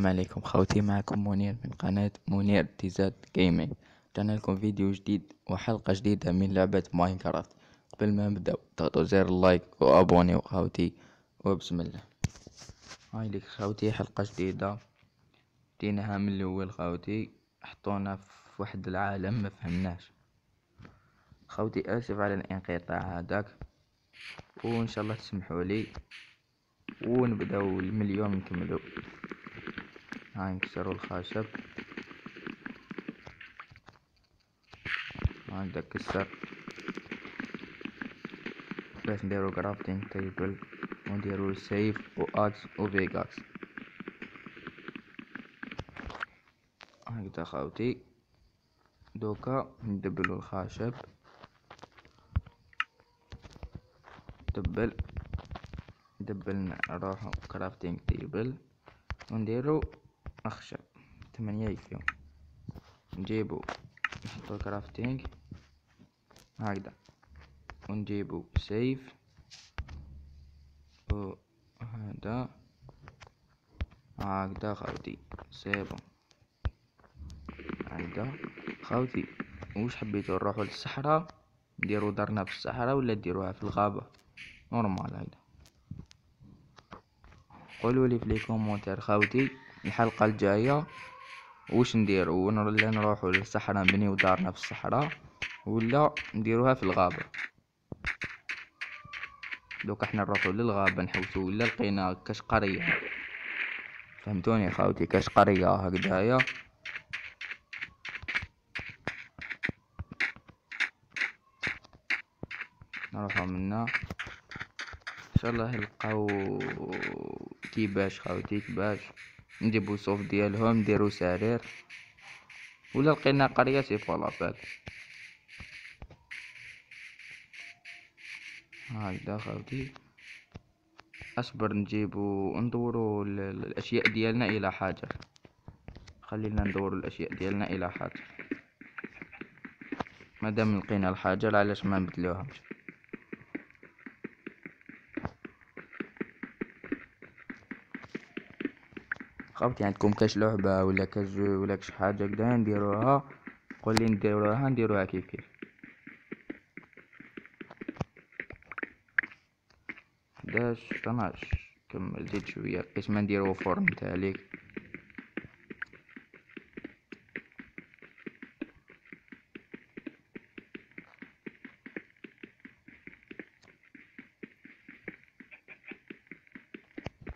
السلام عليكم خوتي، معكم منير من قناة منير تيزات جيمنج. رجعنا لكم فيديو جديد وحلقة جديدة من لعبة ماينكرافت. قبل ما نبدأ ضغطوا زر اللايك وابوني خوتي وبسم الله. هاي لك خوتي حلقة جديدة بديناها من الاول خوتي، حطونا في واحد العالم ما فهمناش خوتي. اسف على الانقطاع هذاك، وان شاء الله تسمحوا لي ونبداو المليون نكملو. هاي نكسروا الخشب، هكذا كسر باش نديرو كرافتينغ تيبل ونديرو سيف واكس وفيغاكس. هكذا خاوتي، دوكا ندبلو الخشب، دبلنا نروحو كرافتينغ تيبل ونديرو اخشب 8 يكفيو. نجيبو نحطو كرافتينغ هكذا، ونجيبو سيف وهذا هكذا خاوتي سيبو هكذا خاوتي. واش حبيتو نروحو للصحراء نديرو دارنا في الصحراء ولا نديروها في الغابة نورمال هكذا؟ قولولي في لي كومونتير خاوتي الحلقة الجاية واش نديرو، ولا نروحو للصحراء نبنيو دارنا في الصحراء ولا نديروها في الغابة. دوك احنا نروحو للغابة نحوسو ولا لقينا كاش قرية، فهمتوني خاوتي؟ كاش قرية هكذايا نروحو منا ان شاء الله نلقاو كيباش خاوتي، كيباش نجيبو صوف ديالهم نديرو سرير، ولا لقينا قرية سي فالابال هكذا خاوتي. اصبر نجيبو ندورو الاشياء ديالنا الى حجر، خلينا ندورو الاشياء ديالنا الى حجر، مادام لقينا الحجر علاش ما نبدلوهمش. خاوتي عندكم كاش لعبة ولا كاش جو ولا كاش حاجة كدا نديروها، قولي نديروها كيف كيف. 11 12 كمل زيد شوية قيس ما نديرو فرن تاليك.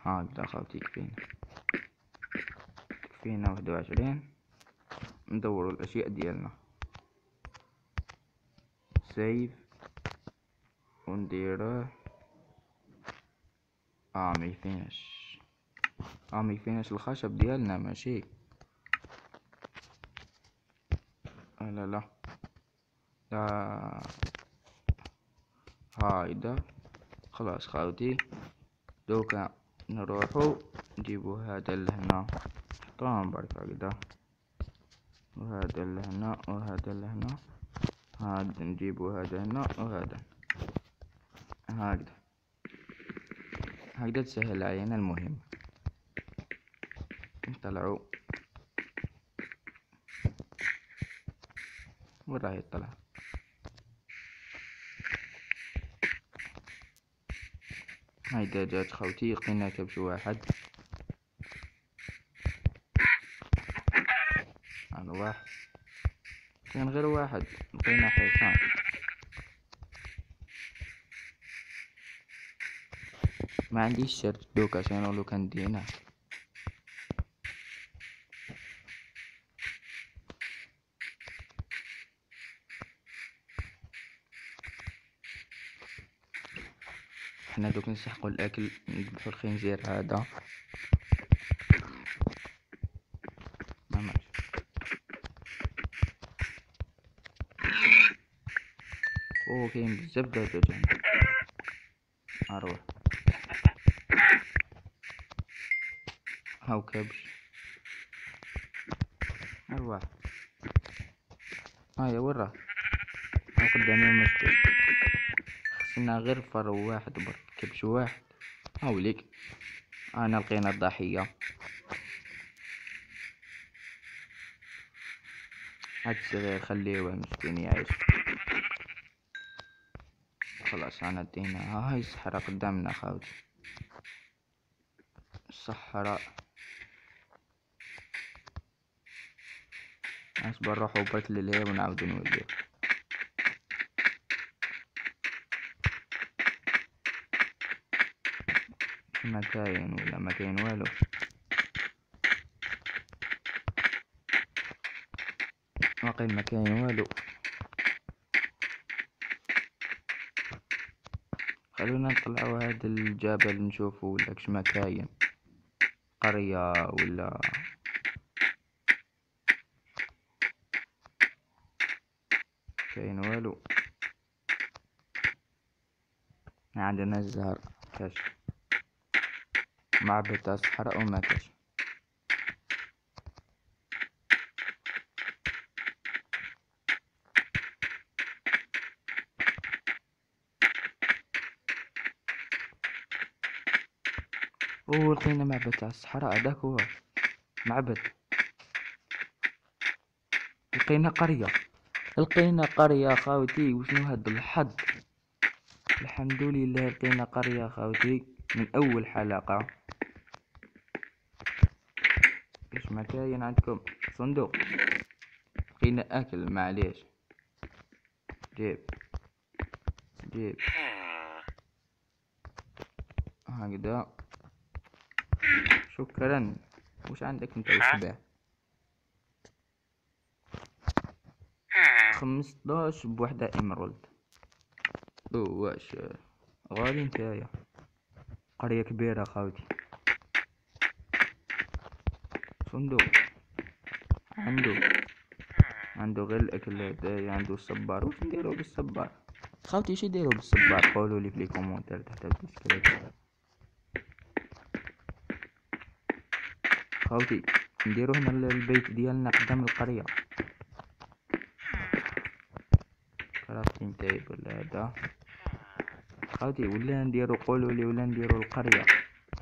هكذا خاوتي كفينا 21. ندورو الاشياء ديالنا سيف ونديروه ميفيناش الخشب ديالنا ماشي لا لا لا هايدا خلاص خاوتي. دوكا نروحو نجيبو هذا لهنا نحطوهم برك هكذا، وهذا لهنا وهذا لهنا، هذا نجيبو هذا هنا وهذا هكذا تسهل علينا المهم. نطلعو وين راه يطلع؟ هايدا جات خوتي، لقينا كبش واحد واحد، كان غير واحد. لقينا حصان، ما عنديش شرط دوكا شنو لو كان دينا. حنا دوك نسحقو الاكل نذبحو الخنزير هذا ما ماشي. كاين بزاف دجاج هنا، اروح هاو كبش ارواح. هيا وين راه؟ قدامي المسجد، خصنا غير فرو واحد برك، كبش واحد. هاوليك انا لقينا الضحية. هاد الصغير خليه مسكين يعيش. خلاص انا ادينا هاي الصحراء قدامنا خاوتي، الصحراء. اصبر نروحو برك للهي ونعاودو نوليو. ما كاين ولا ما كاين والو. واقيلا ما كاين والو. خلونا نطلعو هاد الجبل نشوفو ولا كش ما كاين قرية ولا كاين والو. عندنا الزهر كاش، معبد تاع الصحراء وما كاش. لقينا معبد تاع الصحراء، هداك هو معبد. لقينا قرية خاوتي. وشنو هاد الحظ، الحمد لله لقينا قرية خاوتي من اول حلقة. كاش ما كاين عندكم صندوق، لقينا اكل معليش. جيب هكذا، شكرا. وش عندك انت وش 15 بوحدة ايمرالد. واش غالي نتايا؟ قرية كبيرة خاوتي. صندوق عنده غير الاكل هدايا، عنده الصبار. واش نديرو بالصبار خاوتي؟ اش يديرو بالصبار؟ قولولي في لي كومونتير تحت الديسكريبشن خاوتي. نديرو هنا البيت ديالنا قدام القرية، كرافتين تايب ولا هذا خاوتي. ولا نديرو، قولولي، ولا نديرو القرية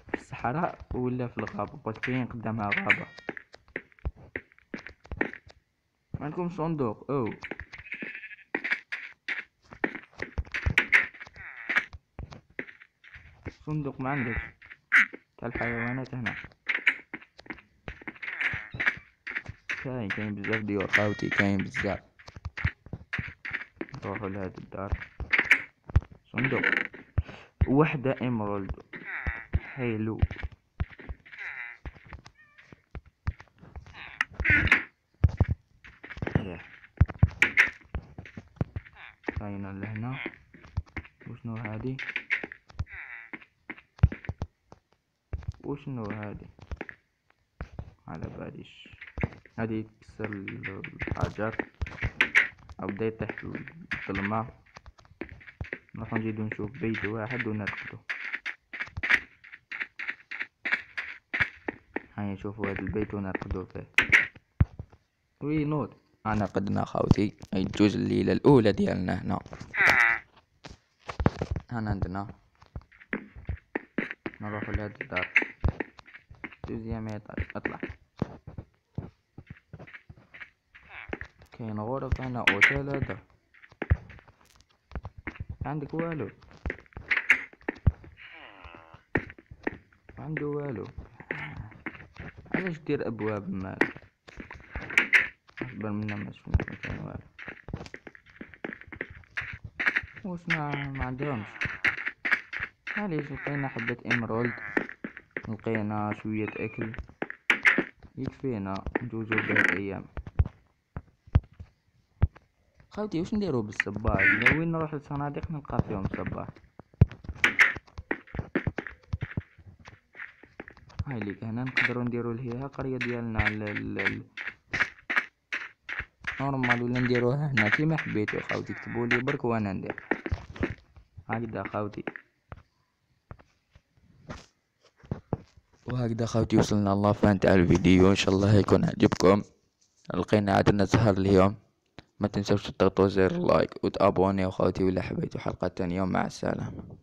في الصحراء ولا في الغابة؟ قلت كاين قدامها غابة. عندكم صندوق؟ صندوق ما عندك تاع الحيوانات هنا؟ كاين بزاف ديور خاوتي، كاين بزاف. نروحو لهاد الدار. صندوق وحدة ايمرالد، حلو. كاينة لهنا. وشنو هادي؟ على باليش هادي تكسر الحاجات او بدا يطيح في الظلمة. نروحو نزيدو نشوف بيت واحد ونرقدو. هيا نشوفو هاد البيت ونرقدو فيه. وي نوض. انا قدنا خاوتي يجوز الليلة الاولى ديالنا هنا عندنا. نروحو لهاد الدار. دوزيام ايطاج. اطلع. كاين غرف هنا، اوتيل هذا. عندك والو؟ عنده والو. علاش دير ابواب مال؟ اكبر منا ما شفنا كاين والو. واش ما عندهمش؟ معليش. لقينا حبة ايمرالد، لقينا شوية اكل يكفينا نجوزو به الايام. خاوتي واش نديرو بالصباح؟ وين نروح للصناديق نلقى فيهم صباح؟ هاي ليك هنا نقدروا نديرو لهيها قرية ديالنا نورمال، ولا نديروها هنا كيما حبيتو خاوتي. كتبولي برك وانا ندير هكذا خاوتي. وهكذا خاوتي وصلنا للفان تاع الفيديو. ان شاء الله يكون عجبكم. لقينا عندنا سهر اليوم. ما تنسوش تضغطوا زر اللايك وتابونيو خاوتي، ولا حبيتوا حلقة تانية. مع السلامة.